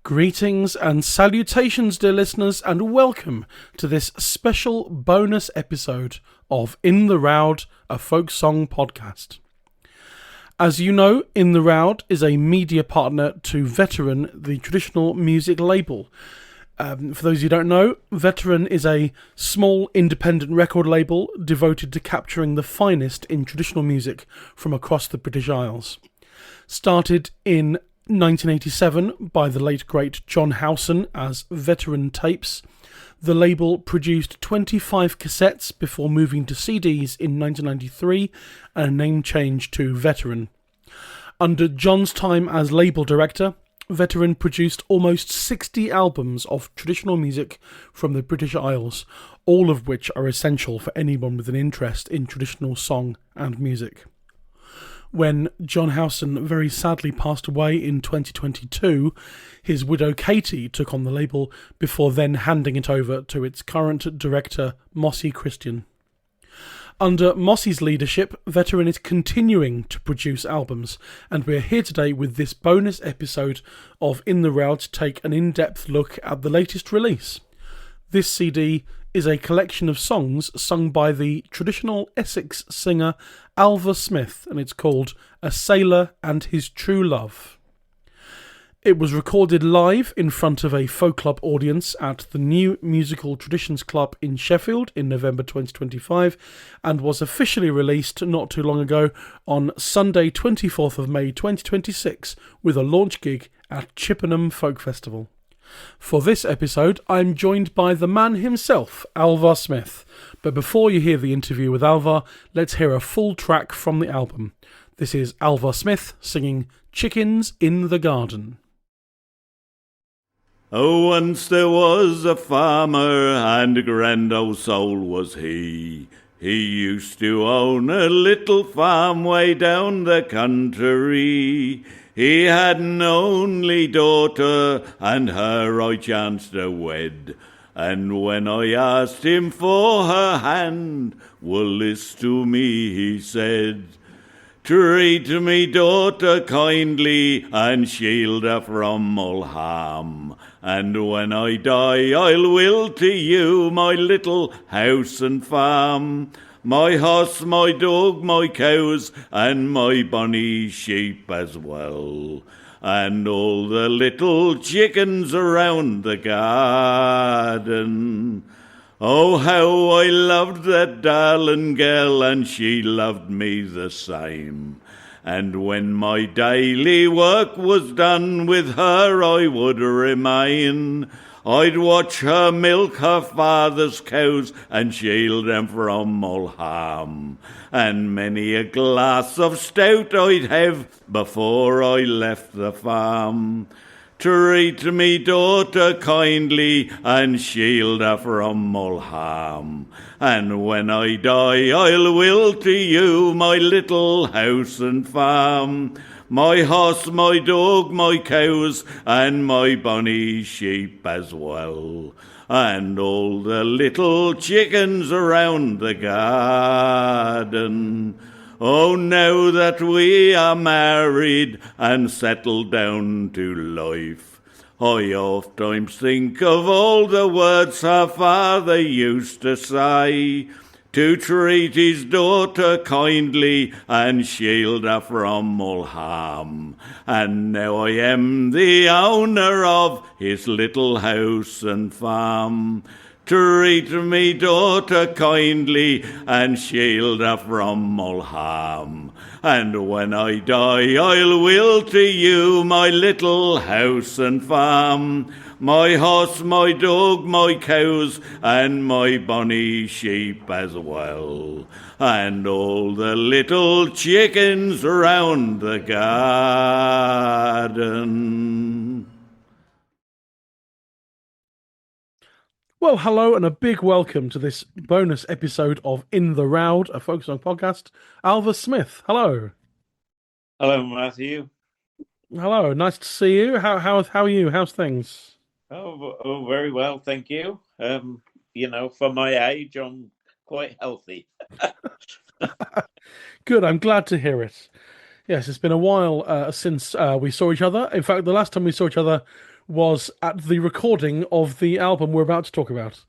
Greetings and salutations, dear listeners, and welcome to this special bonus episode of In The Roud, a folk song podcast. As you know, In The Roud is a media partner to Veteran, the traditional music label. For those who don't know, Veteran is a small independent record label devoted to capturing the finest in traditional music from across the British Isles. Started in 1987 by the late great John Howson as Veteran Tapes, the label produced 25 cassettes before moving to CDs in 1993 and a name change to Veteran. Under John's time as label director, Veteran produced almost 60 albums of traditional music from the British Isles, all of which are essential for anyone with an interest in traditional song and music. When John Howson very sadly passed away in 2022, his widow Katie took on the label before then handing it over to its current director, Mossy Christian. Under Mossy's leadership, Veteran is continuing to produce albums, and we're here today with this bonus episode of In The Roud to take an in-depth look at the latest release. This CD is a collection of songs sung by the traditional Essex singer Alvar Smith, and it's called A Sailor and His True Love. It was recorded live in front of a folk club audience at the New Musical Traditions Club in Sheffield in November 2025 and was officially released not too long ago on Sunday 24th of May 2026 with a launch gig at Chippenham Folk Festival. For this episode, I'm joined by the man himself, Alvar Smith. But before you hear the interview with Alvar, let's hear a full track from the album. This is Alvar Smith singing Chickens in the Garden. Oh, once there was a farmer, and a grand old soul was he. He used to own a little farm way down the country. He had an only daughter, and her I chanced to wed. And when I asked him for her hand, well, list to me, he said, treat me daughter kindly, and shield her from all harm. And when I die, I'll will to you my little house and farm. My horse, my dog, my cows, and my bonny sheep as well. And all the little chickens around the garden. Oh, how I loved that darling girl, and she loved me the same. And when my daily work was done, with her I would remain. I'd watch her milk her father's cows, and shield them from all harm. And many a glass of stout I'd have before I left the farm. Treat me daughter kindly, and shield her from all harm. And when I die, I'll will to you my little house and farm. My horse, my dog, my cows, and my bonny sheep as well. And all the little chickens around the garden. Oh, now that we are married and settled down to life, I oftentimes think of all the words her father used to say, to treat his daughter kindly and shield her from all harm. And now I am the owner of his little house and farm. Treat me daughter kindly and shield her from all harm. And when I die, I'll will to you my little house and farm. My horse, my dog, my cows, and my bonny sheep as well. And all the little chickens round the garden. Well, hello and a big welcome to this bonus episode of In The Roud, a folk song podcast. Alvar Smith, hello. Hello, Matthew. Hello, nice to see you. How are you? How's things? Oh, very well, thank you. For my age, I'm quite healthy. Good, I'm glad to hear it. Yes, it's been a while since we saw each other. In fact, the last time we saw each other was at the recording of the album we're about to talk about,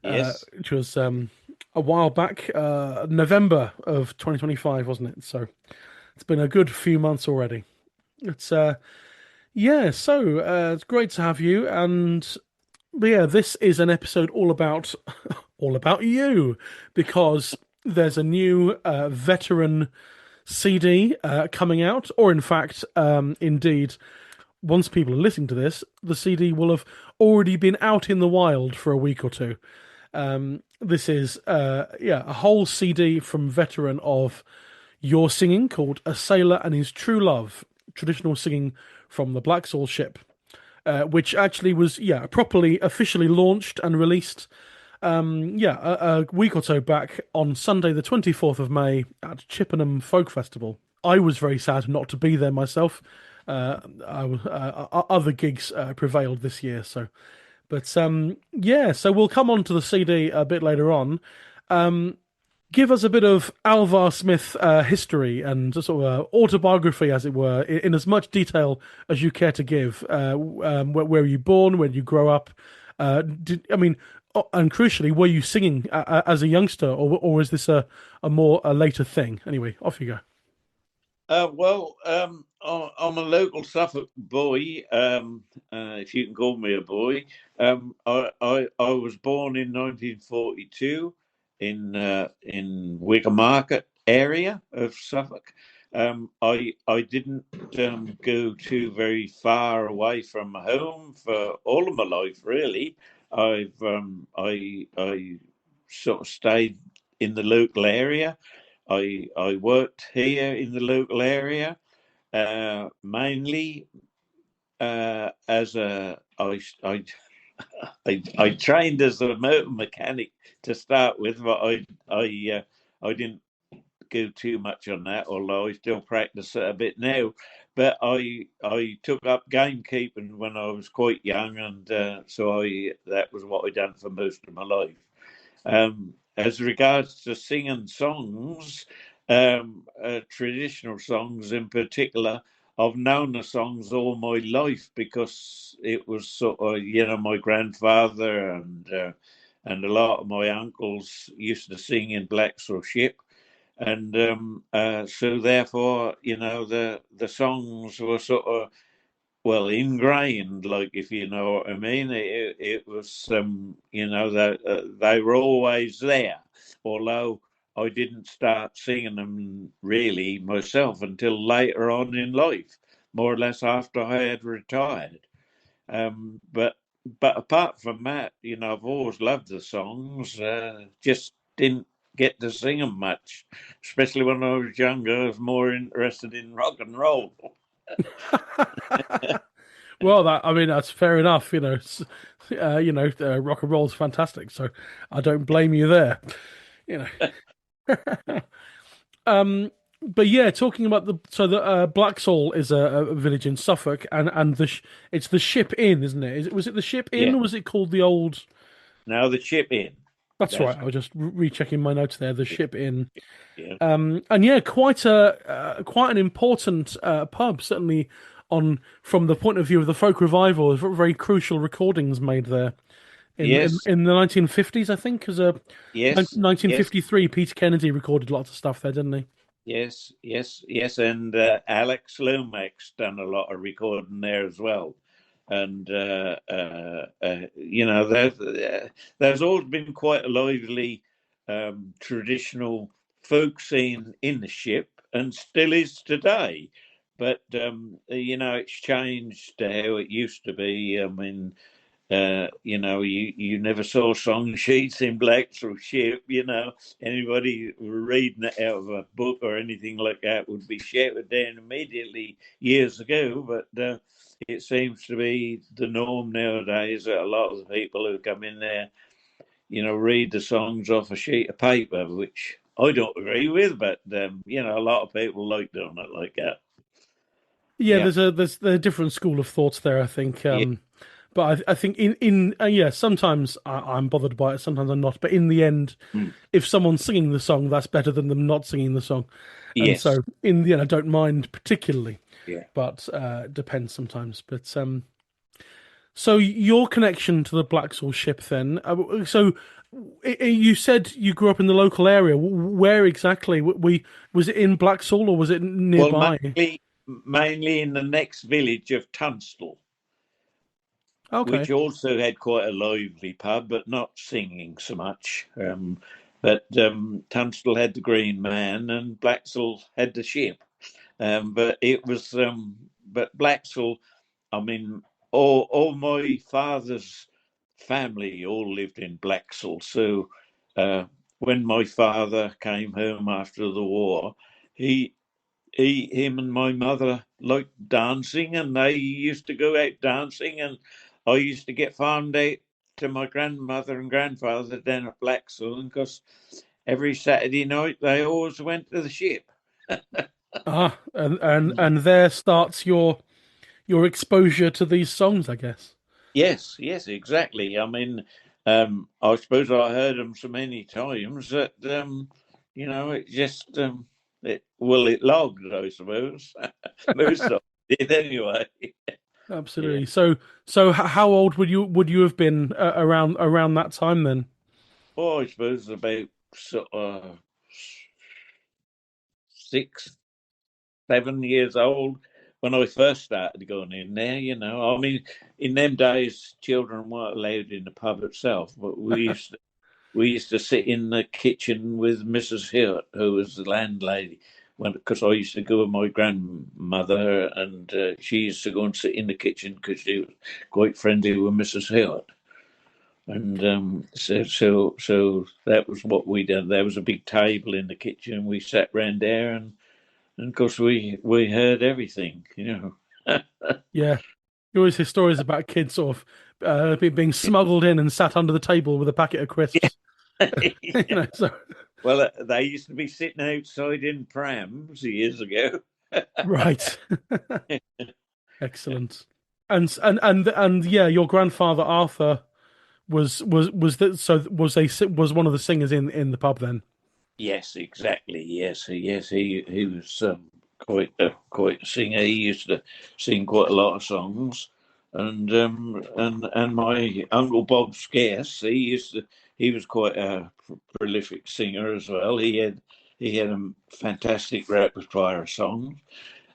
Yes. which was a while back, November of 2025, wasn't it? So it's been a good few months already. It's yeah, so it's great to have you, and but yeah, this is an episode all about all about you because there's a new veteran CD coming out, or in fact, indeed, once people are listening to this, the CD will have already been out in the wild for a week or two. This is, yeah, a whole CD from veteran of your singing called A Sailor and His True Love, traditional singing from the Blaxhall Ship, which actually was, yeah, properly officially launched and released yeah, a week or so back on Sunday, the 24th of May at Chippenham Folk Festival. I was very sad not to be there myself. Other gigs prevailed this year, so. But yeah, so we'll come on to the CD a bit later on. Give us a bit of Alvar Smith history and sort of autobiography, as it were, in as much detail as you care to give. Where were you born? Where did you grow up? I mean, and crucially, were you singing as a youngster, or is this a more a later thing? Anyway, off you go. Well, I'm a local Suffolk boy, if you can call me a boy. I was born in 1942 in Wigan Market area of Suffolk. I didn't go too very far away from home for all of my life, really. I sort of stayed in the local area. I worked here in the local area, mainly as a I trained as a motor mechanic to start with, but I didn't go too much on that, although I still practice it a bit now. But I took up gamekeeping when I was quite young, and so I that was what I done for most of my life. As regards to singing songs, traditional songs in particular, I've known the songs all my life because it was sort of, my grandfather and a lot of my uncles used to sing in Blaxhall Ship. And so therefore, the songs were sort of well ingrained, like, if you know what I mean. It was that they were always there, although I didn't start singing them really myself until later on in life, more or less after I had retired. But apart from that, I've always loved the songs, just didn't get to sing them much, especially when I was younger. I was more interested in rock and roll. Well, I mean, that's fair enough. Rock and roll's fantastic, so I don't blame you there. You know. But yeah, talking about the Blaxall is a village in Suffolk, and it's the Ship Inn, isn't it? Was it the Ship Inn, Yeah. or was it called the old? Now the Ship Inn. That's That's right. I was just rechecking my notes there. The Ship Inn, yeah. and yeah, quite an important pub, certainly on from the point of view of the folk revival. Very crucial recordings made there Yes. in the 1950s, I think, because Yes. Yes. 1953, Peter Kennedy recorded lots of stuff there, didn't he? Yes. Yes. Yes. And Alex Lomax done a lot of recording there as well. And there's always been quite a lively traditional folk scene in the ship, and still is today. But it's changed to how it used to be. I mean, you never saw song sheets in Blaxhall Ship. Anybody reading it out of a book or anything like that would be shouted down immediately years ago. But it seems to be the norm nowadays that a lot of the people who come in there, read the songs off a sheet of paper, which I don't agree with. But a lot of people like doing it like that. Yeah, Yeah, there's a different school of thoughts there, I think. yeah, But I think yeah, sometimes I'm bothered by it, sometimes I'm not. But in the end, Mm. if someone's singing the song, that's better than them not singing the song. And Yes. so in the end, I don't mind particularly, Yeah. but it depends sometimes. But so your connection to the Blaxhall ship then? So you said you grew up in the local area. Where exactly? Was it in Blaxhall or was it Well, nearby? mainly in the next village of Tunstall, Okay. which also had quite a lively pub, but not singing so much. But Tunstall had the Green Man, and Blaxhall had the ship. But it was, but Blaxhall, I mean, all my father's family all lived in Blaxhall. So uh, when my father came home after the war, he him and my mother liked dancing, and they used to go out dancing, and I used to get farmed out to my grandmother and grandfather down at Blaxhall, and because every Saturday night they always went to the ship. Ah, and there starts your exposure to these songs, I guess. Yes, yes, exactly. I mean, I suppose I heard them so many times that it just it logged, I suppose. Most of it did anyway. Yeah. Absolutely. So how old would you have been around that time then? Oh, I suppose about sort of 6, 7 years old when I first started going in there. I mean, in them days, children weren't allowed in the pub itself, but we used to sit in the kitchen with Mrs. Hewitt, who was the landlady. Because I used to go with my grandmother, and she used to go and sit in the kitchen because she was quite friendly with Mrs. Hewitt. And so that was what we did. There was a big table in the kitchen. We sat round there, and of course we heard everything. Yeah. You always hear stories about kids sort of being smuggled in and sat under the table with a packet of crisps. So Well, they used to be sitting outside in prams years ago. right. Excellent. And yeah, your grandfather Arthur was one of the singers in the pub then. Yes, exactly. Yes, he was quite a singer. He used to sing quite a lot of songs, and my uncle Bob Scarce, he was quite a prolific singer as well. He had a fantastic repertoire of songs,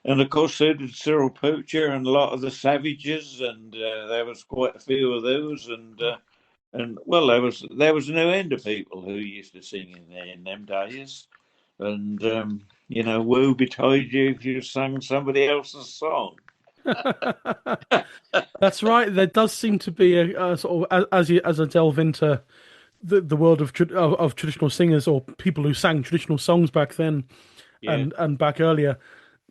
and of course so did Cyril Poacher and a lot of the Savages, and there was quite a few of those, and well, there was no end of people who used to sing in there in them days, and woe betide you if you sung somebody else's song. That's right. There does seem to be a sort of as I delve into the world of traditional singers or people who sang traditional songs back then Yeah, and back earlier.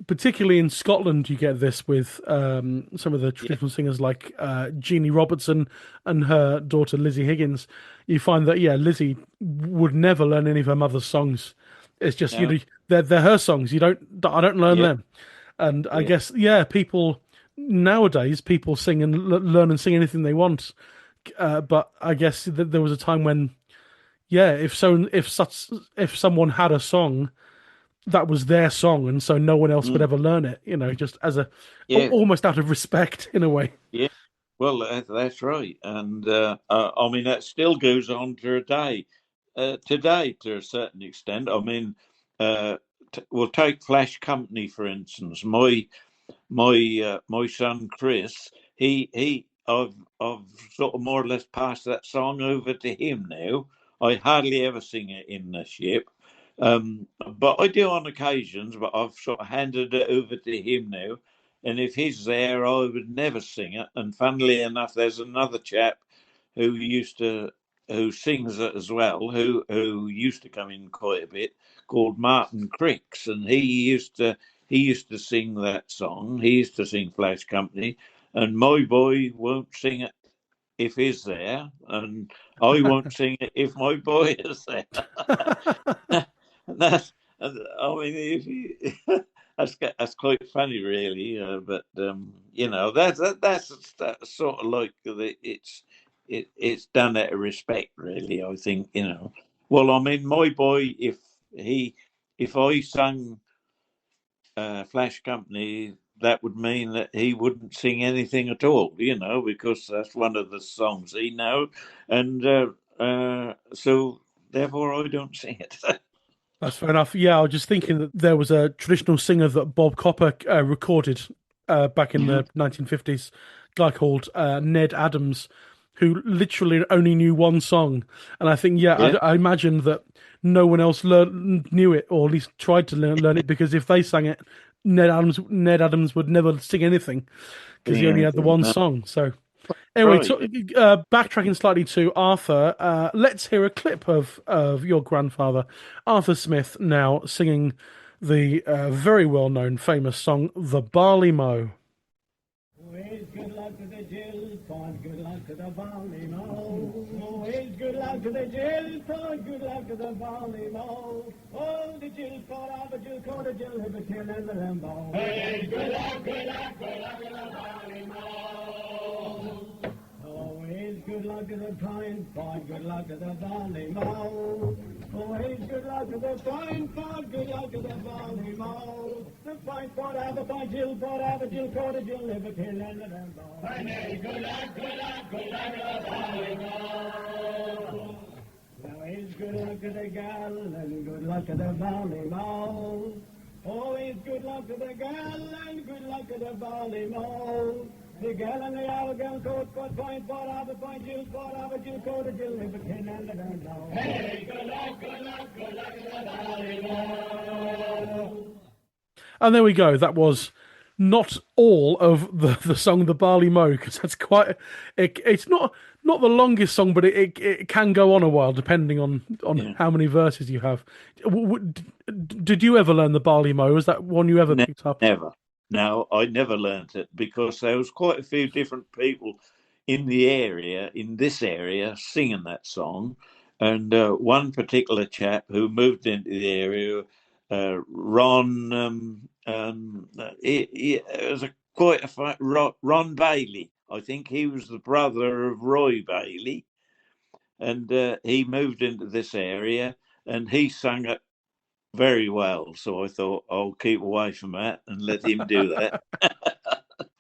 Particularly in Scotland, you get this with some of the yeah, traditional singers like Jeannie Robertson and her daughter Lizzie Higgins. You find that Lizzie would never learn any of her mother's songs. It's just no, they're her songs. I don't learn yeah, them. And I yeah, guess people nowadays people sing and learn and sing anything they want. But I guess there was a time when if someone had a song that was their song, and so no one else would mm, ever learn it. Just as yeah, almost out of respect in a way. yeah. Well, that's right, and I mean that still goes on today to a certain extent. I mean, we'll take Flash Company for instance. My son Chris, I've sort of more or less passed that song over to him now. I hardly ever sing it in the ship, but I do on occasions. But I've sort of handed it over to him now, and if he's there, I would never sing it. And funnily enough, there's another chap who used to who sings it as well, who used to come in quite a bit, called Martin Cricks, and he used to sing that song. He used to sing Flash Company, and my boy won't sing it if he's there, and I won't sing it if my boy is there. And that's, I mean, that's quite funny, really. But you know, that's sort of like it's done out of respect, really. I think, you know. Well, I mean, my boy, if I sung Flash Company, that would mean that he wouldn't sing anything at all, you know, because that's one of the songs he knows, and so therefore I don't sing it. That's fair enough. Yeah, I was just thinking that there was a traditional singer that Bob Copper recorded back in the 1950s, guy called Ned Adams, who literally only knew one song. And I think, yeah, Yeah, I imagine that no one else knew it, or at least tried to learn it, because if they sang it, Ned Adams would never sing anything because sing he only had the anything. one No, song. So anyway, right. backtracking slightly to Arthur, let's hear a clip of your grandfather, Arthur Smith, now singing the very well-known, famous song, "The Barley Mow." Always good luck to the Jill, for good luck to the barley mow. Always good luck to the Jill, for good luck to the barley mow. Oh, the Jill for our Jill, for the Jill, have a kill and the limbo. Always good luck, good luck, good luck to the barley mow. Always good luck to the pine, for good luck to the barley mow. Always good luck to the pine, for good luck to the barley mow. The pine for have a pine, Jill for have a Jill, for the Jill, have a kill and the limbo. Always good luck, good luck, good luck to the barley mow. Always good luck to the gal, and good luck to the barley mow. Always good luck to the gal, and good luck to the barley mow. The gal and the owl gal coat, for point, for have a point, Jill, for have a Jill, coat, a Jill, have a kin and the gun now. Hey, good luck, good luck, good luck to the barley mow. And there we go. That was not all of the song "The Barley Mow," because that's quite. It's not the longest song, but it can go on a while depending on Yeah. how many verses you have. Did you ever learn "The Barley Mow"? Was that one you ever picked up? Never. No, I never learnt it because there was quite a few different people in this area, singing that song. And one particular chap who moved into the area, Ron, it was Ron Bailey. I think he was the brother of Roy Bailey. And he moved into this area and he sang it very well. So I thought I'll keep away from that and let him do that.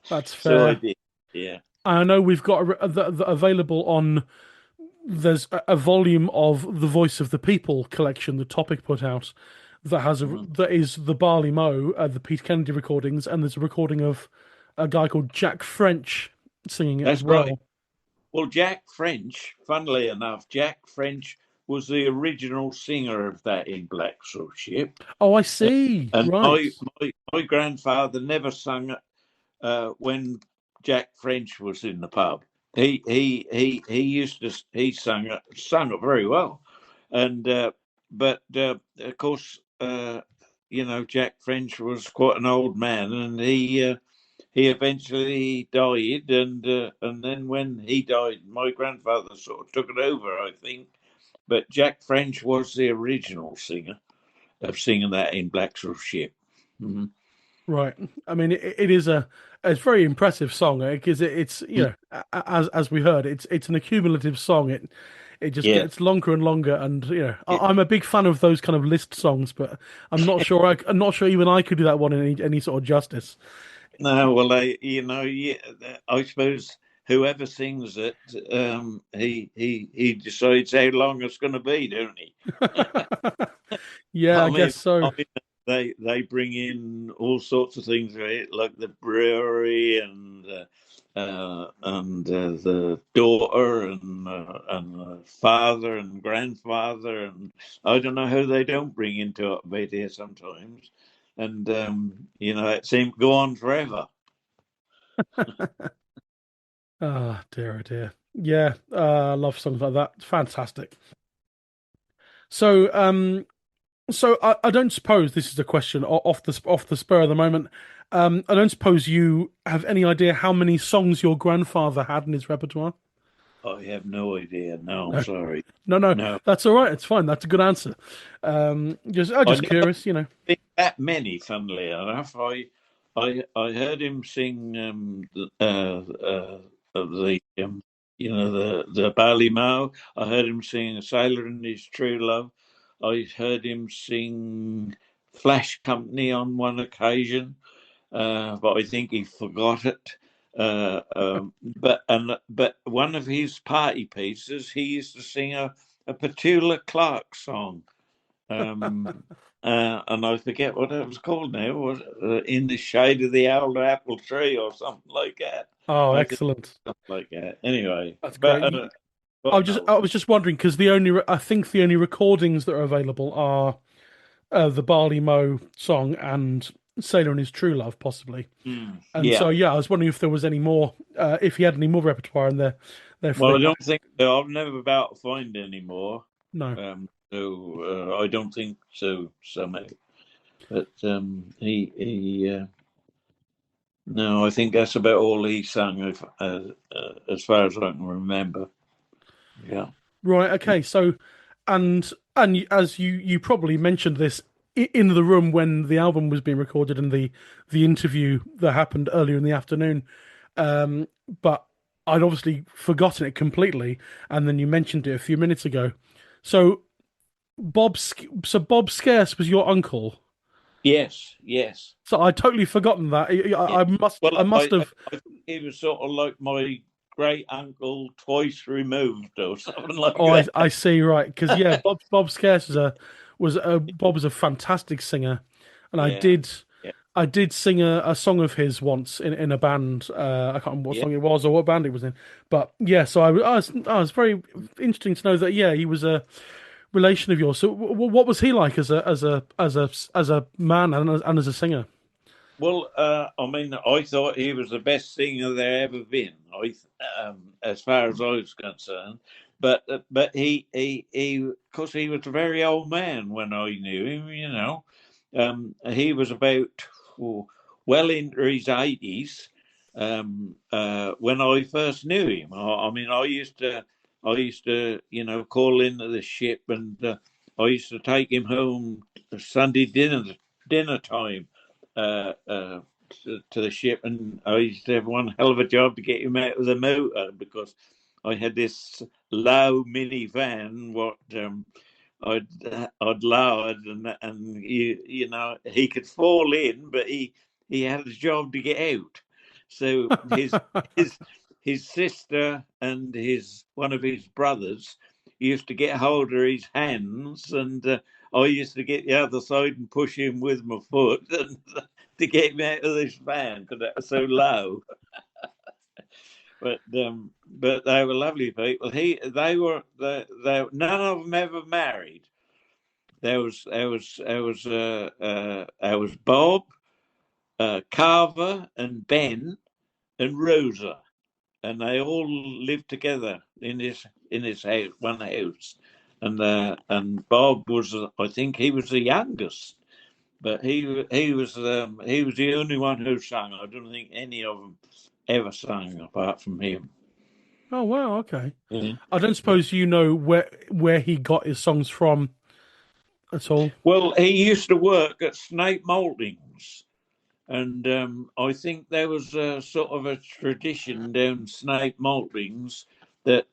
That's So I fair. did. Yeah. I know we've got available on. There's a volume of the Voice of the People collection that Topic put out that has that is the Barley Mow, the Pete Kennedy recordings, and there's a recording of a guy called Jack French singing it That's as well. right. Well, Jack French, funnily enough, Jack French was the original singer of that in Blaxhall Ship. Oh, I see. And Right. my grandfather never sung it when Jack French was in the pub. He used to sung it very well, and but of course you know, Jack French was quite an old man, and he eventually died, and then when he died, my grandfather sort of took it over, I think. But Jack French was the original singer of singing that in Blaxhall Ship. Mm-hmm. Right. I mean, it is it's a very impressive song because it's as we heard, it's an accumulative song. It just Yeah. gets longer and longer, and I'm a big fan of those kind of list songs, but I'm not sure even I could do that one in any sort of justice. No, well, I suppose whoever sings it, he decides how long it's going to be, don't he? Yeah, I guess so. I mean, they bring in all sorts of things, right? Like the brewery and the daughter and the father and grandfather, and I don't know who they don't bring into it about here sometimes. And it seemed to go on forever. Ah, dear, oh dear. Yeah, I love songs like that. It's fantastic. So, I don't suppose this is a question off the spur of the moment. I don't suppose you have any idea how many songs your grandfather had in his repertoire? I have no idea. No, I'm No, sorry. no, No, that's all right. It's fine. That's a good answer. I Just never curious, you know. think that many. Funnily enough, I heard him sing the the Barley Mow. I heard him sing "A Sailor and His True Love." I heard him sing "Flash Company" on one occasion, but I think he forgot it. But one of his party pieces, he used to sing a Petula Clark song. And I forget what it was called now. Was "In the Shade of the Old Apple Tree" or something like that? Oh, I think excellent. something like that. Anyway, That's but great. God knows. I was just wondering because I think the only recordings that are available are the Barley Mow song and Sailor and His True Love, possibly. And so, Yeah. yeah, I was wondering if there was any more, if he had any more repertoire in there. Therefore, Well, I they might. don't think I've never about to find any more. No. So I don't think so. Somehow, but he no, I think that's about all he sang, as far as I can remember. Yeah. Right. Okay. So, as you probably mentioned this in the room when the album was being recorded and the interview that happened earlier in the afternoon, but I'd obviously forgotten it completely, and then you mentioned it a few minutes ago. So Bob Scarce was your uncle. Yes. Yes. So I'd totally forgotten that. Yeah. I Well, must have. I think he was sort of like my great uncle twice removed or something like Oh, that. I see. Right, because yeah, Bob Scarce Bob was a fantastic singer, and Yeah. Yeah. I did sing a song of his once in a band. I can't remember what Yeah. song it was or what band it was in, but yeah. So I was very interesting to know that yeah he was a relation of yours. So what was he like as a man and as a singer? Well, I mean, I thought he was the best singer there ever been. As far as I was concerned, but because he was a very old man when I knew him. He was about well into his 80s when I first knew him. I mean, I used to call into the ship, and I used to take him home Sunday dinner time to the ship, and I used to have one hell of a job to get him out of the motor because I had this low minivan what I'd lowered, and he could fall in, but he had a job to get out. So his his sister and his one of his brothers used to get hold of his hands, and I used to get the other side and push him with my foot and to get him out of this van because it was so low. But they were lovely people. None of them ever married. There was Bob, Carver, and Ben, and Rosa, and they all lived together in this house, one house. And Bob was, I think, he was the youngest, but he was the only one who sang. I don't think any of them ever sang apart from him. Oh wow, okay. Yeah. I don't suppose you know where he got his songs from at all. Well, he used to work at Snape Maltings, and I think there was a sort of a tradition down Snape Maltings that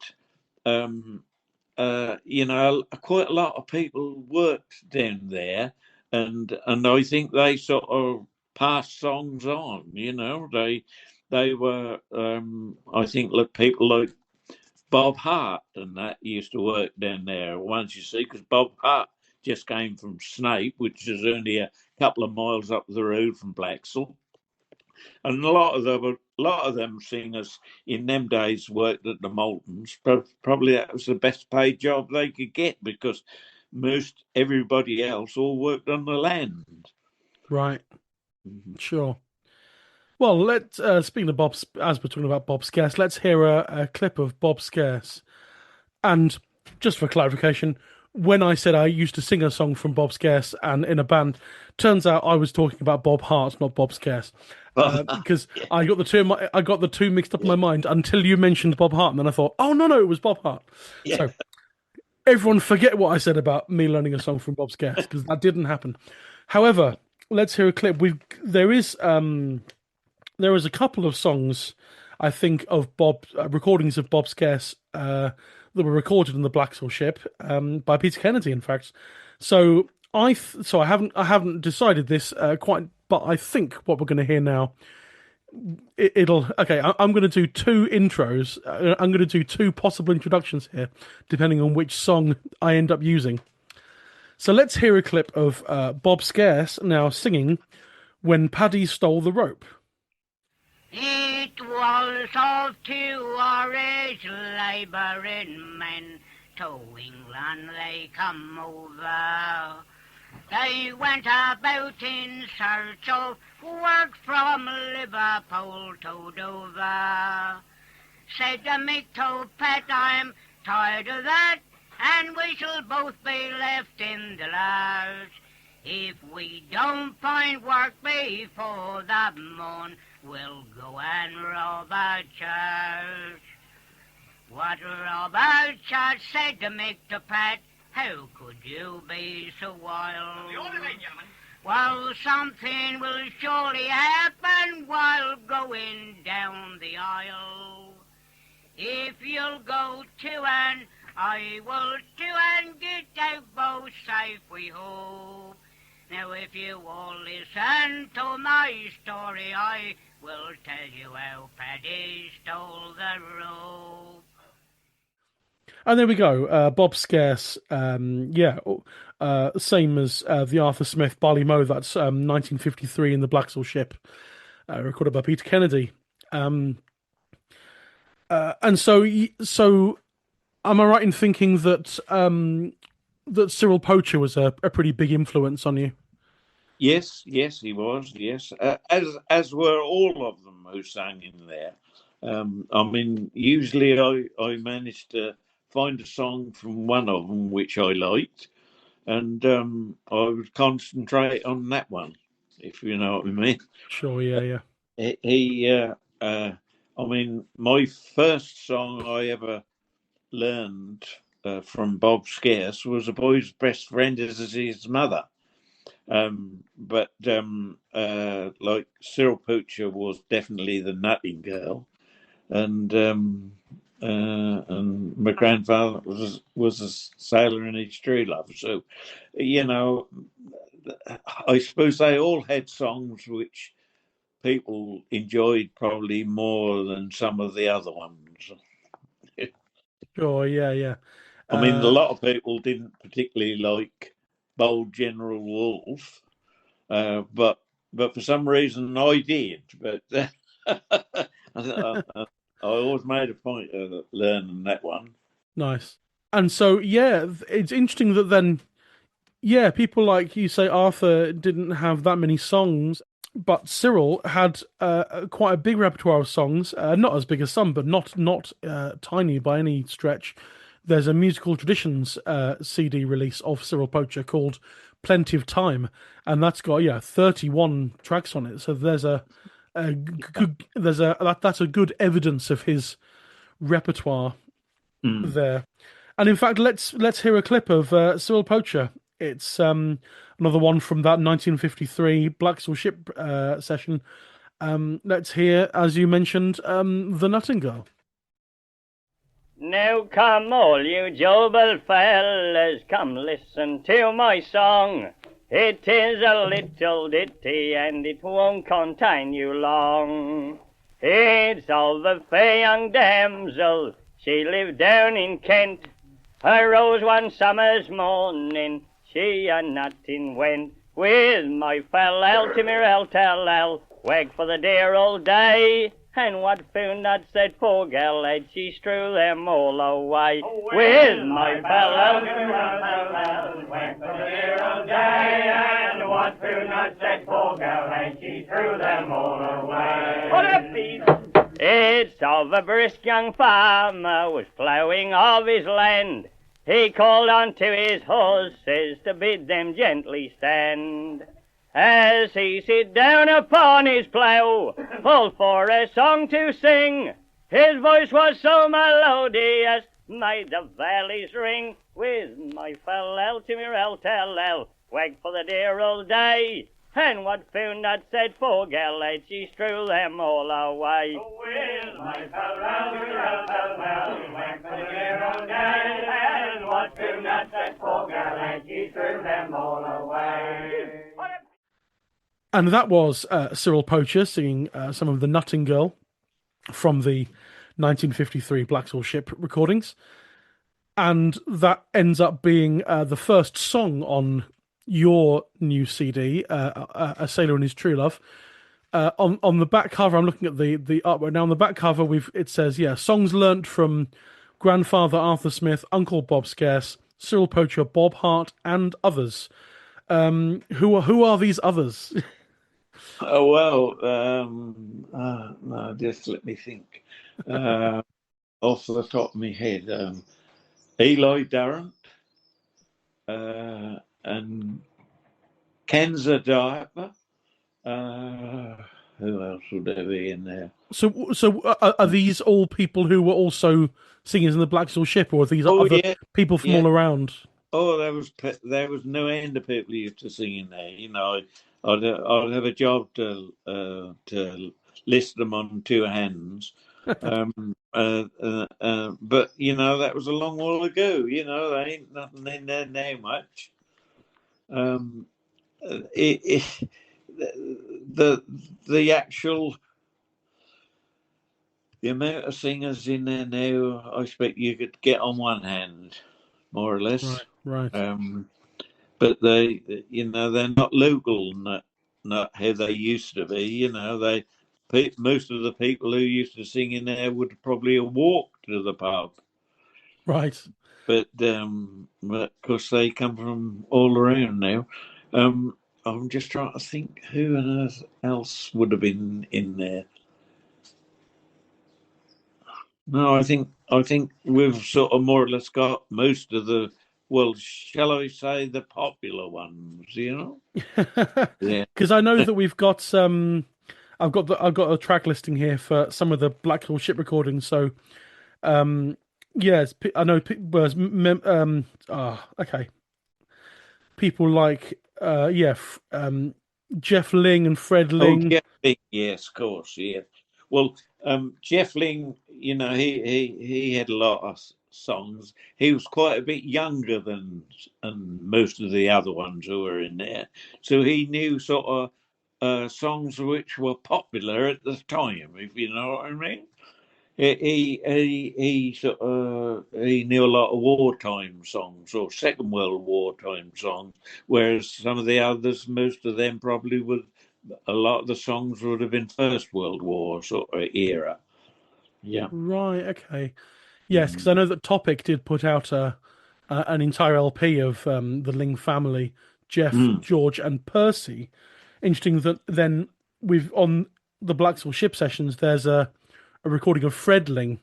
quite a lot of people worked down there, and I think they sort of passed songs on. They were I think people like Bob Hart and that used to work down there once, you see, because Bob Hart just came from Snape, which is only a couple of miles up the road from Blaxhall. And a lot of them singers in them days worked at the Maltons. Probably that was the best paid job they could get because most everybody else all worked on the land. Right, Mhm. sure. Well, let's speaking of Bob, as we're talking about Bob Scarce, let's hear a clip of Bob Scarce. And just for clarification, when I said I used to sing a song from Bob Scarce and in a band, turns out I was talking about Bob Hart, not Bob Scarce. because I got the two mixed up in my mind until you mentioned Bob Hart, and then I thought, oh no, it was Bob Hart. Yeah. So everyone forget what I said about me learning a song from Bob Scarce, because that didn't happen. However, let's hear a clip. There is a couple of songs, I think, of Bob recordings of Bob Scarce that were recorded in the Blaxhall Ship by Peter Kennedy, in fact. So I haven't decided this quite, but I think what we're going to hear now. I'm going to do two intros. I'm going to do two possible introductions here, depending on which song I end up using. So let's hear a clip of Bob Scarce now singing "When Paddy Stole the Rope." It was of 2 Irish labouring men to England they come over. They went about in search of work from Liverpool to Dover. Said the Mick to Pat, I'm tired of that, and we shall both be left in the lurch. If we don't find work before the morn, we'll go and rob a church. What rob a church, said the Mick to Pat, how could you be so wild? Well, something will surely happen while going down the aisle. If you'll go too and I will too, and get out both safe we hope. Now if you all listen to my story, I will tell you how Paddy stole the rope. And there we go. Bob Scarce, same as the Arthur Smith Barley Mow. That's 1953 in the Blaxhall Ship, recorded by Peter Kennedy. And so, am I right in thinking that that Cyril Poacher was a pretty big influence on you? Yes, he was. Yes, as were all of them who sang in there. I mean, usually I managed to find a song from one of them which I liked, and I would concentrate on that one, if you know what I mean. Sure, yeah. I mean, my first song I ever learned from Bob Scarce was "A Boy's Best Friend Is His Mother." But like Cyril Poacher was definitely the nutting girl, and my grandfather was a sailor in his true love. So, you know, I suppose they all had songs which people enjoyed probably more than some of the other ones. Sure, yeah. I mean, a lot of people didn't particularly like Bold General Wolfe, but for some reason I did. But I always made a point of learning that one. Nice. And so, yeah, it's interesting that then, yeah, people like you say Arthur didn't have that many songs, but Cyril had quite a big repertoire of songs, not as big as some, but not tiny by any stretch. There's a musical traditions CD release of Cyril Poacher called Plenty of Time, and that's got 31 tracks on it. So there's that's a good evidence of his repertoire there. And in fact, let's hear a clip of Cyril Poacher. It's another one from that 1953 Blaxhall Ship session. Let's hear, as you mentioned, The Nightingale. Now come all you Jobel fellas, come listen to my song. It is a little ditty and it won't contain you long. It's of a fair young damsel, she lived down in Kent. Her rose one summer's morning, she a nutting went. With my fell to me tell wag for the dear old day. And what found not said poor gal, had she strew them all away. With my fell to me wag for the dear old day. And what found not said poor gal, had she strew them all away. What a piece! It's of a brisk young farmer was ploughing of his land. He called unto his horses to bid them gently stand. as he sit down upon his plough, full for a song to sing. His voice was so melodious, made the valleys ring. With my fallel to me rel tell, wag for the dear old day. And what found not said for gallet, she strew them all away. With my fallel to me rel tell, wag for the dear old day. And what found not said for gallet, she strew them all away. And that was Cyril Poacher singing some of the Nutting Girl from the 1953 Blaxhall Ship recordings. And that ends up being the first song on your new CD, A Sailor and His True Love. On the back cover, I'm looking at the artwork now. On the back cover, it says, songs learnt from grandfather Arthur Smith, Uncle Bob Scarce, Cyril Poacher, Bob Hart, and others. Who are these others? Oh, well, no, just let me think. Off the top of my head, Eli Durrant and Kenza Diaper. Who else would there be in there? So are these all people who were also singers in the Blaxhall Ship, or are these other people from all around? Oh, there was no end of people who used to sing in there. You know, I'd have a job to list them on two hands. But you know, that was a long while ago. You know, there ain't nothing in there now much. The actual the amount of singers in there now, I expect you could get on one hand, more or less. Right. But they, you know, they're not local, not how they used to be. You know, most of the people who used to sing in there would probably have walked to the pub. Right. But of course they come from all around now. I'm just trying to think who on earth else would have been in there. No, I think we've sort of more or less got most of the, well, shall I say, the popular ones, you know? Yeah. Because I know that we've got I've got a track listing here for some of the Blaxhall Ship recordings. So, yes, I know. Okay. People like Jeff Ling and Fred Ling. Oh, Jeff Ling, yes, of course, yeah. Well, Jeff Ling, you know, he had a lot of songs. He was quite a bit younger than most of the other ones who were in there, so he knew sort of songs which were popular at the time, if you know what I mean. He knew a lot of wartime songs or Second World wartime songs, whereas some of the others, most of them probably would. A lot of the songs would have been First World War sort of era. Yeah. Right. Okay. Yes, because I know that Topic did put out an entire LP of the Ling family, Jeff, George, and Percy. Interesting that then we've on the Blaxhall Ship sessions. There's a recording of Fred Ling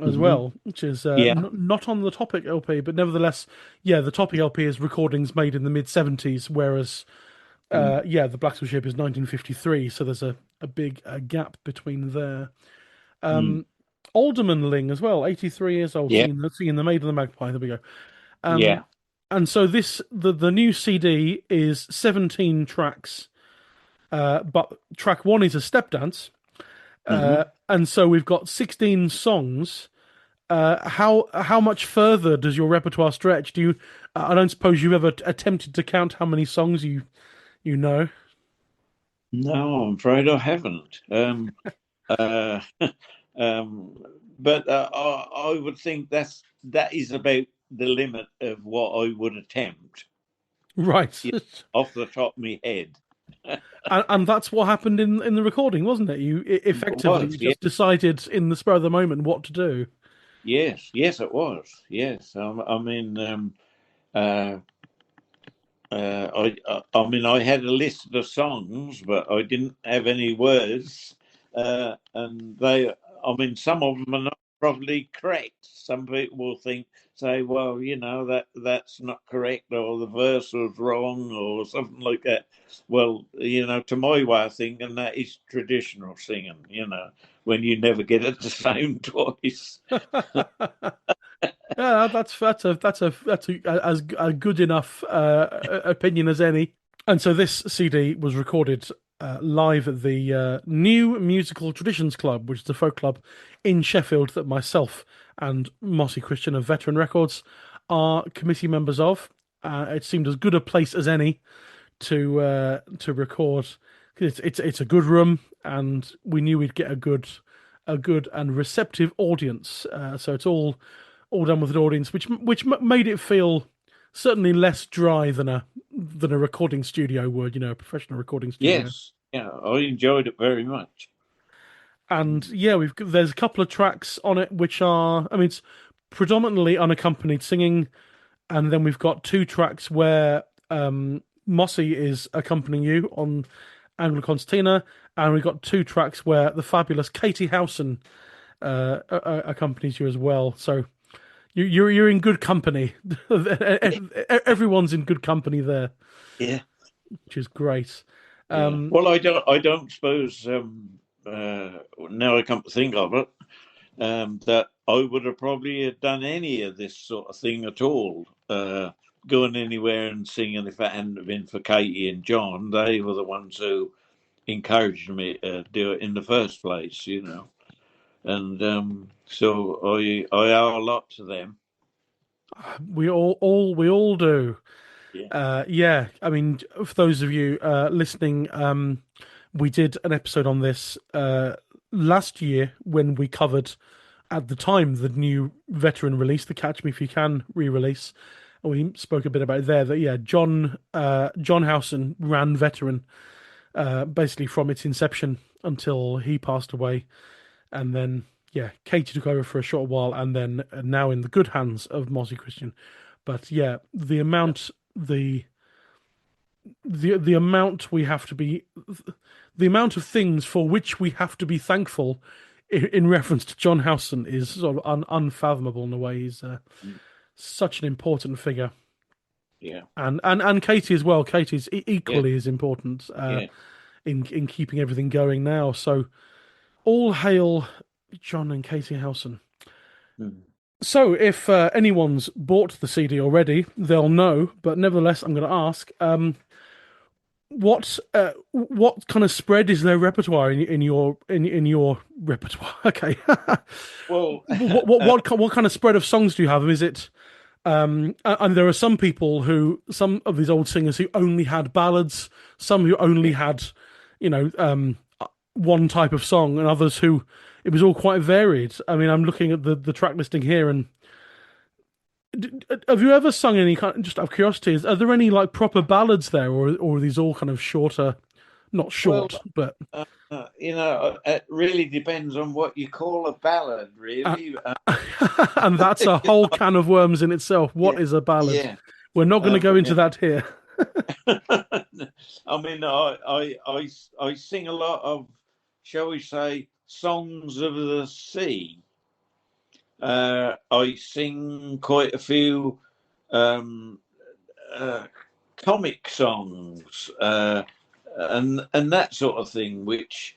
as well, which is not on the Topic LP, but nevertheless, the Topic LP is recordings made in the mid-70s, whereas the Blaxhall Ship is 1953, so there's a big gap between there. Alderman Ling as well, 83 years old, singing The Maid and the Magpie. There we go. And so the new CD is 17 tracks, but track 1 is a step dance. And so we've got 16 songs. How much further does your repertoire stretch? I don't suppose you've ever attempted to count how many songs you know? No, I'm afraid I haven't. But I would think that is about the limit of what I would attempt. Right. Off the top of my head. and that's what happened in the recording, wasn't it? You effectively just decided in the spur of the moment what to do. Yes, it was. Yes, I mean, I had a list of songs, but I didn't have any words, and some of them are not probably correct. Some people will say, well, that's not correct, or the verse was wrong, or something like that. Well, to my way of thinking, that is traditional singing. When you never get it the same twice. Yeah, that's as a good enough opinion as any. And so this CD was recorded live at the New Musical Traditions Club, which is a folk club in Sheffield that myself and Mossy Christian of Veteran Records are committee members of. It seemed as good a place as any to record. It's a good room, and we knew we'd get a good and receptive audience. So it's all done with an audience, which made it feel certainly less dry than a recording studio would, a professional recording studio. Yes, yeah, I enjoyed it very much. And yeah, there's a couple of tracks on it which are, it's predominantly unaccompanied singing, and then we've got 2 tracks where Mossy is accompanying you on Anglo Concertina, and we've got 2 tracks where the fabulous Katie Howson accompanies you as well. So you're in good company. Everyone's in good company there. Yeah, which is great. Well, I don't suppose. Now I come to think of it, that I would have probably done any of this sort of thing at all. Going anywhere and singing if it hadn't been for Katie and John. They were the ones who encouraged me to do it in the first place, And so I owe a lot to them. We all do. Yeah. I mean, for those of you listening, we did an episode on this last year when we covered, at the time, the new Veteran release, the Catch Me If You Can re-release. And we spoke a bit about it there that, John Howson ran Veteran basically from its inception until he passed away. And then, Katie took over for a short while, and then now in the good hands of Mossy Christian. But the amount the amount we have to be, the amount of things for which we have to be thankful in reference to John Howson is sort of unfathomable in a way. He's such an important figure. Yeah, and Katie as well. Katie's equally as important in keeping everything going now. So all hail John and Katie Howson. So if anyone's bought the CD already, they'll know. But nevertheless, I'm going to ask, what kind of spread is their repertoire in your repertoire? Okay. Well, what kind of spread of songs do you have? Is it and there are some of these old singers who only had ballads, some who only had one type of song, and others who it was all quite varied. I mean, I'm looking at the track listing here, and have you ever sung any kind? Just out of curiosity, are there any like proper ballads there, or are these all kind of shorter? Not short, but it really depends on what you call a ballad, really. And that's a whole can of worms in itself. What is a ballad? Yeah. We're not going to go into that here. I mean, I sing a lot of, shall we say, songs of the sea. I sing quite a few comic songs and that sort of thing, which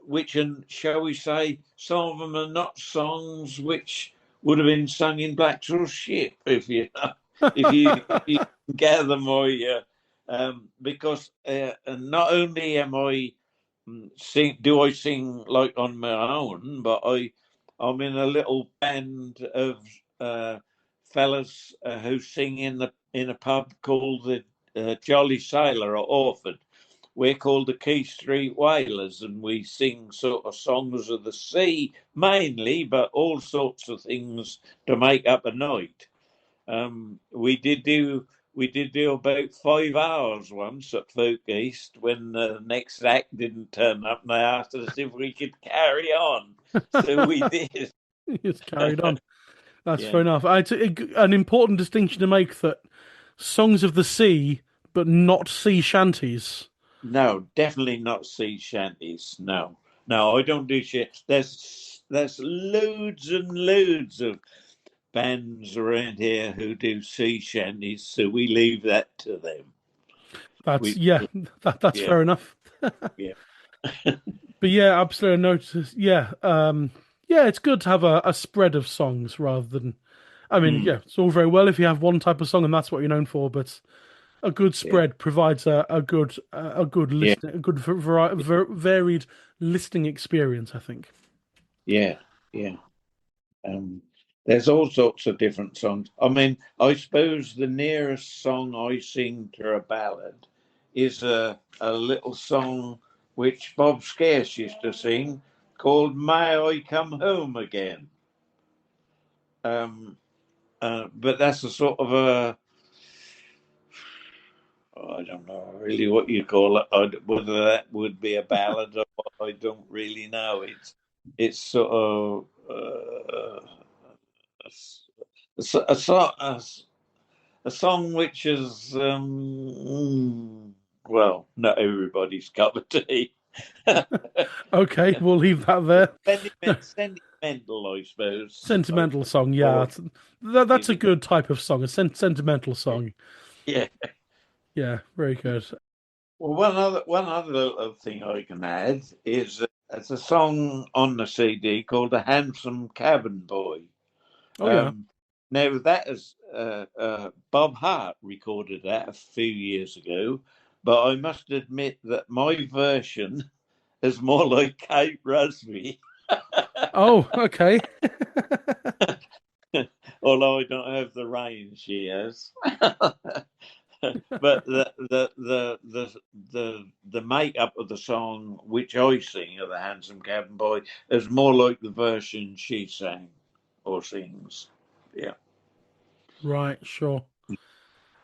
which, and shall we say, some of them are not songs which would have been sung in Blaxhall Ship, if you gather my because not only am I do I sing like on my own, but I'm in a little band of fellas who sing in a pub called the Jolly Sailor at Orford. We're called the Key Street Whalers, and we sing sort of songs of the sea mainly, but all sorts of things to make up a night. We did do about 5 hours once at Folk East when the next act didn't turn up, and they asked us if we could carry on. So we did. Just carried on. That's fair enough. It's an important distinction to make, that songs of the sea, but not sea shanties. No, definitely not sea shanties. No, No, I don't do shit. There's loads and loads of bands around here who do sea shanties, so we leave that to them. That's We that's yeah fair enough. yeah But yeah, absolutely notice. Yeah, yeah, it's good to have a spread of songs rather than. I mean, mm, yeah, it's all very well if you have one type of song and that's what you're known for, but a good yeah spread provides a good yeah listening, a good varied listening experience, I think. yeah yeah. Um, there's all sorts of different songs. I mean, I suppose the nearest song I sing to a ballad is a little song which Bob Scarce used to sing called "May I Come Home Again." Um, but that's a sort of a I don't know really what you call it. Whether that would be a ballad or what, I don't really know. It's sort of a song which is well, not everybody's cup of tea. Okay, we'll leave that there. Sentimental, I suppose. Sentimental song, yeah, Or that's is a it? good type of song, a sentimental song. Yeah. Yeah, very good. Well, one other little thing I can add is it's a song on the CD called "The Handsome Cabin Boy." Oh yeah. Um, Now that is Bob Hart recorded that a few years ago, but I must admit that my version is more like Kate Rusby, Oh, okay. although I don't have the range she has. But the makeup of the song which I sing of the Handsome Cabin Boy is more like the version she sang or sings. Yeah. Right, sure.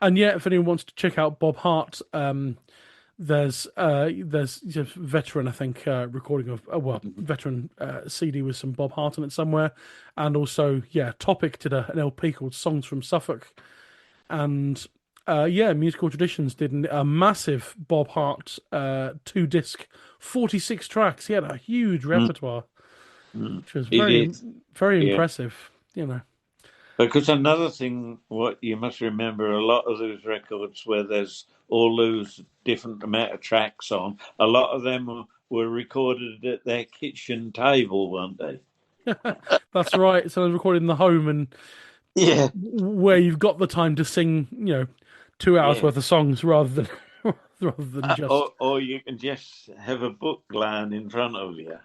And yeah, if anyone wants to check out Bob Hart, there's just veteran, I think, recording of veteran CD with some Bob Hart on it somewhere, and also yeah, Topic did an LP called Songs from Suffolk, and yeah, Musical Traditions did a massive Bob Hart 2-disc, 46 tracks. He had a huge Mm, repertoire, mm. which was It is. very Yeah. impressive. You know. Because another thing, what you must remember, a lot of those records where there's all those different amount of tracks on, a lot of them were recorded at their kitchen table one day. That's right. So I was recording in the home and Yeah, where you've got the time to sing, 2 hours yeah. worth of songs rather than rather than just Or you can just have a book lying in front of you.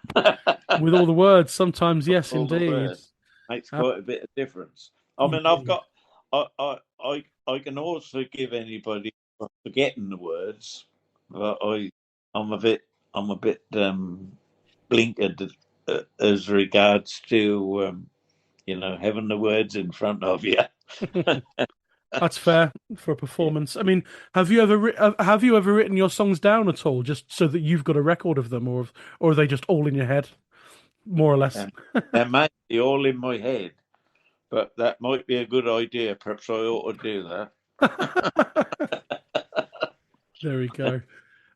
with all the words. Sometimes, yes, All the indeed. words makes quite a bit of difference. I mean, Indeed. I can also give anybody for forgetting the words, but I'm a bit, blinkered as regards to, having the words in front of you. That's fair for a Yeah. performance. I mean, have you ever written your songs down at all, just so that you've got a record of them, or are they just all in your head, more or less? They might be all in my head, but that might be a good idea. Perhaps I ought to do that. There we go.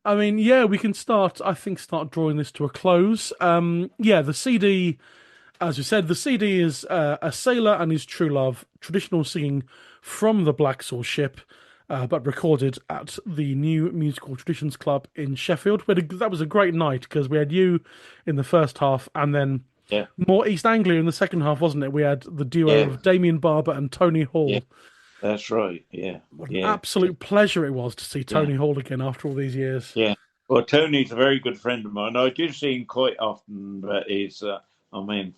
I mean, yeah, we can start. I think start drawing this to a close. Yeah, the CD, as you said, the CD is a sailor and his true love, traditional singing from the Blaxhall Ship, but recorded at the New Musical Traditions Club in Sheffield. That was a great night because we had you in the first half, and then Yeah, more East Anglia in the second half, wasn't it? We had the duo yeah, of Damien Barber and Tony yeah. Hall. That's right. Yeah, What an yeah, absolute pleasure it was to see yeah. Tony Hall again after all these years. Yeah. Well, Tony's a very good friend of mine. I do see him quite often, but he's,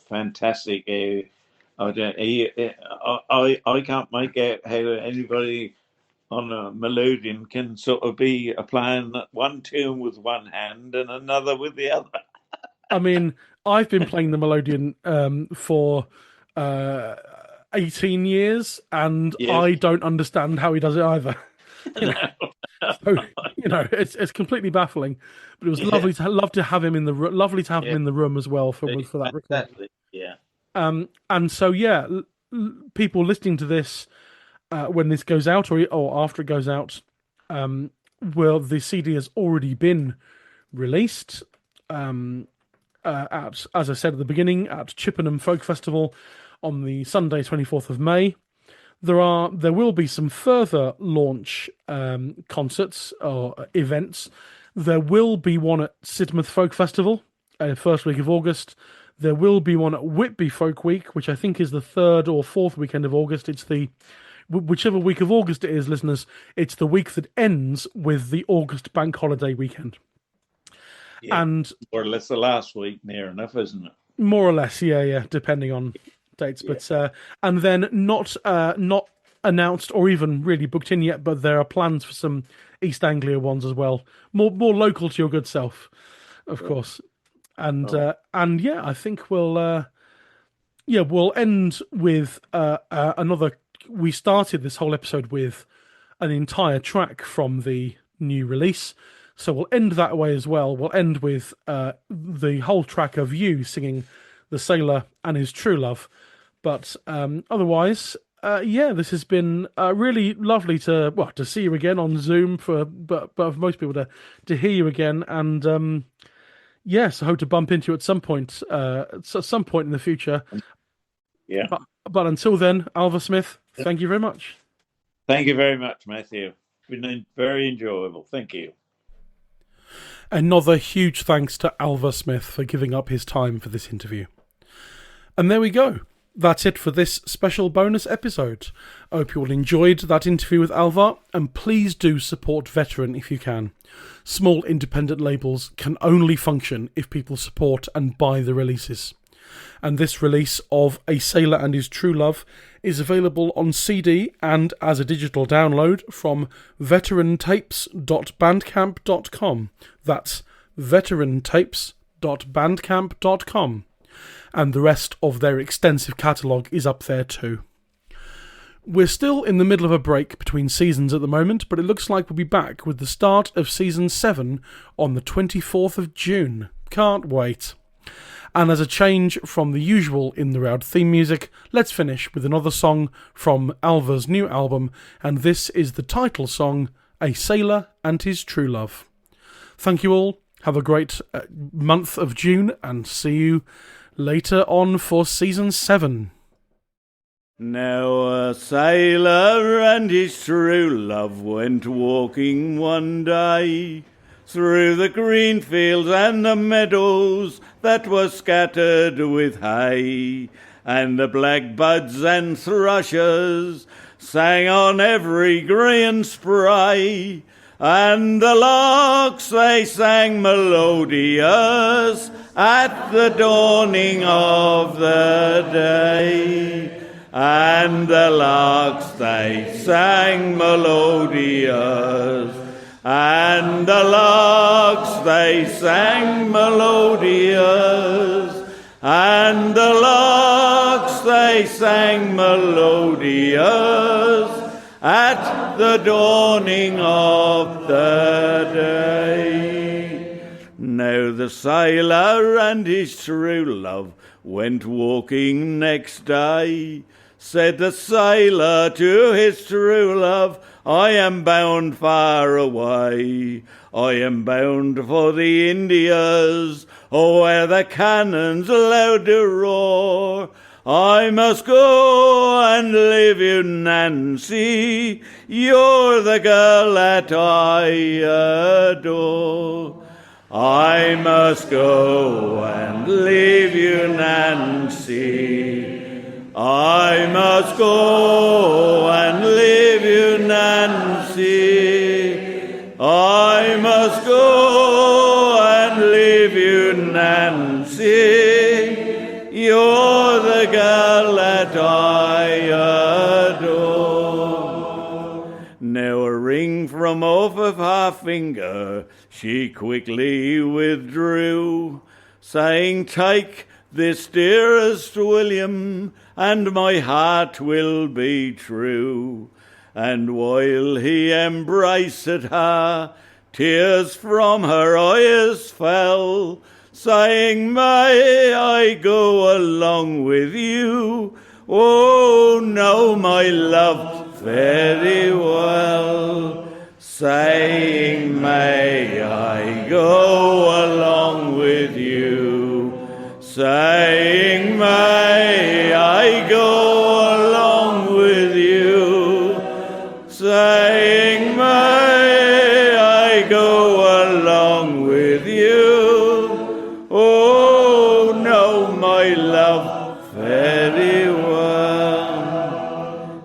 fantastic. I don't, I can't make out how anybody on a melodeon can sort of be applying one tune with one hand and another with the other. I mean, I've been playing the melodeon for uh, 18 years, and Yes. I don't understand how he does it either. You know, so, it's completely baffling. But it was Yeah. lovely to have him in the lovely to have him Yeah. in the room as well for that recording. Fantastic. Yeah. And so yeah, people listening to this when this goes out or after it goes out, well, the CD has already been released. at, as I said at the beginning, at Chippenham Folk Festival on the Sunday 24th of May. There will be some further launch concerts or events. There will be one at Sidmouth Folk Festival, first week of August. There will be one at Whitby Folk Week, which I think is the 3rd or 4th weekend of August. It's whichever week of August it is, listeners, it's the week that ends with the August bank holiday weekend. Yeah, and more or less the last week, near enough, isn't it? More or less, yeah, depending on dates. Yeah. But and then not announced or even really booked in yet, but there are plans for some East Anglia ones as well, more local to your good self, of course. And yeah, I think we'll end with another. We started this whole episode with an entire track from the new release, so we'll end that way as well. We'll end with the whole track of you singing "The Sailor and His True Love." But otherwise, this has been really lovely to see you again on Zoom but for most people to hear you again. And yes, I hope to bump into you at some point in the future. Yeah. But until then, Alvar Smith, thank you very much. Thank you very much, Matthew. It's been very enjoyable. Thank you. Another huge thanks to Alvar Smith for giving up his time for this interview. And there we go. That's it for this special bonus episode. I hope you all enjoyed that interview with Alvar, and please do support Veteran if you can. Small independent labels can only function if people support and buy the releases. And this release of A Sailor and His True Love is available on CD and as a digital download from veterantapes.bandcamp.com. That's veterantapes.bandcamp.com. And the rest of their extensive catalogue is up there too. We're still in the middle of a break between seasons at the moment, but it looks like we'll be back with the start of Season 7 on the 24th of June. Can't wait. And as a change from the usual In The Roud theme music, let's finish with another song from Alvar's new album, and this is the title song, A Sailor and His True Love. Thank you all, have a great month of June, and see you later on for Season 7. Now a sailor and his true love went walking one day through the green fields and the meadows that were scattered with hay, and the blackbuds and thrushes sang on every green spray, and the larks they sang melodious at the dawning of the day. And the larks they sang melodious, and the larks they sang melodious, and the larks they sang melodious at the dawning of the day. Now the sailor and his true love went walking next day. Said the sailor to his true love, I am bound far away. I am bound for the Indias, where the cannons loud do roar. I must go and leave you, Nancy. You're the girl that I adore. I must go and leave you, Nancy. I must go and leave you, Nancy. I must go and leave you, Nancy. You're the girl that I adore. Now a ring from off of her finger she quickly withdrew, saying, take this, dearest William, and my heart will be true. And while he embraced her, tears from her eyes fell, saying, may I go along with you? Oh, no, my love, very well. Saying, may I go along with you? saying, may I go along with you, saying, may I go along with you. Oh, no, my love, fare thee well.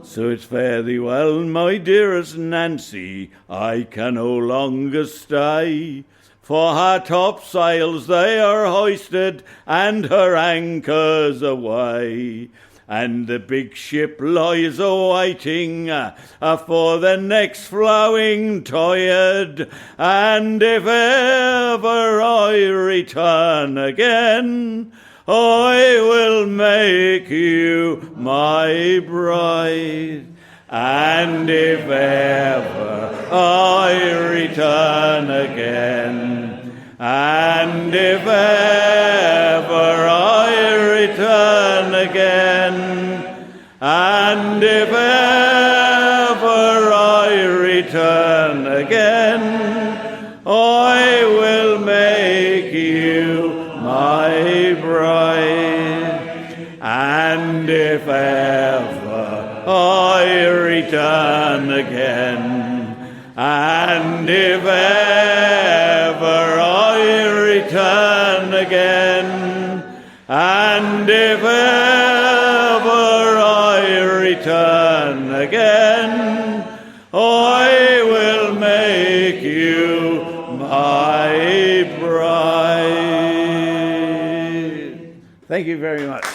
So it's fare thee well, my dearest Nancy, I can no longer stay. For her topsails they are hoisted, and her anchors away. And the big ship lies awaiting for the next flowing tide. And if ever I return again, I will make you my bride. And if ever I return again, and if ever I return again, and if ever I return again, I will make you my bride. And if ever I return again, and if ever I return again, and if ever I return again, I will make you my bride. Thank you very much.